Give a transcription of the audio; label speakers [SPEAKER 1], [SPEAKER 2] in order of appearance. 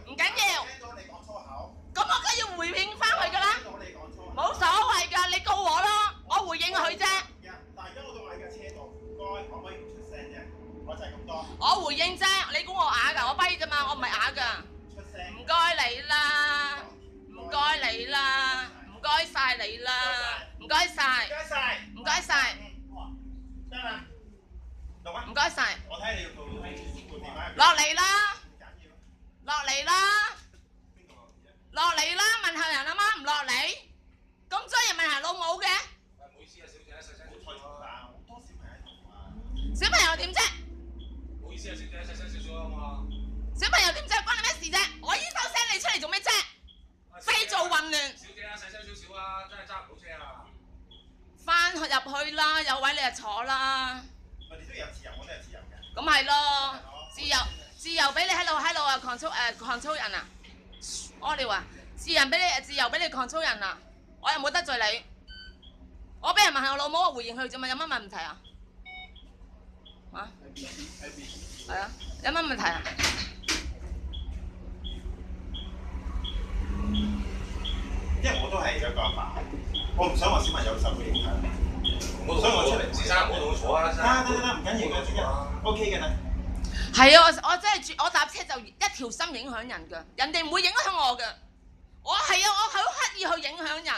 [SPEAKER 1] 唔緊要。
[SPEAKER 2] 聽到你講粗口。
[SPEAKER 1] 咁我梗要回應翻佢㗎啦。
[SPEAKER 2] 聽到你講粗口。
[SPEAKER 1] 冇所謂㗎，你告我咯，我回應佢啫。
[SPEAKER 2] 但係而家我仲喺架車度，唔該，可唔可以唔出聲啫？我真係咁多。
[SPEAKER 1] 我回應啫，你估我啞㗎？我跛啫嘛，我唔係啞㗎。
[SPEAKER 2] 出聲。
[SPEAKER 1] 唔該你啦，唔該你啦，唔該晒你啦，唔該晒，
[SPEAKER 2] 唔該晒。
[SPEAKER 1] 唔該晒，
[SPEAKER 2] 得啦。錄啊。
[SPEAKER 1] 唔該晒。
[SPEAKER 2] 我睇你要做電話。
[SPEAKER 1] 落嚟啦，
[SPEAKER 2] 唔緊要。
[SPEAKER 1] 落嚟啦，
[SPEAKER 2] 邊個落嚟啫？
[SPEAKER 1] 落嚟啦，問候人啊媽唔落嚟，咁多人問人老母嘅，
[SPEAKER 3] 唔好意思啊，小姐，細聲
[SPEAKER 2] 好
[SPEAKER 3] 少少啊。
[SPEAKER 2] 好多小朋友喺度啊。
[SPEAKER 1] 小朋友點啫？
[SPEAKER 3] 唔好意思啊，小姐，細聲少少啊嘛。
[SPEAKER 1] 小朋友點啫？關你咩事啫？我已經收聲，你出嚟做咩啫？製造混亂。
[SPEAKER 3] 小姐啊，細聲少少啊，真係揸唔到車啊。
[SPEAKER 1] 翻入去啦，有位你就坐啦。
[SPEAKER 2] 我哋都有自由，我都有自由嘅。
[SPEAKER 1] 咁係咯，自由俾你喺度啊 control 人啊！我哋話自由俾你 control 人啊！我又冇得罪你，我俾人問係我老母，我回應佢啫嘛，有乜問題啊？啊？係啊，有乜問題啊？
[SPEAKER 2] 因為我都係有個阿爸，我唔想我小朋友受到影響，所以我出嚟。
[SPEAKER 3] 先生，唔好同佢坐啊，先生。
[SPEAKER 2] 得，唔緊要嘅，即係 OK 嘅啦。
[SPEAKER 1] 係啊，我真係我搭車就一條心影響人㗎，人哋唔會影響我㗎。我係啊，我好刻意去影響人。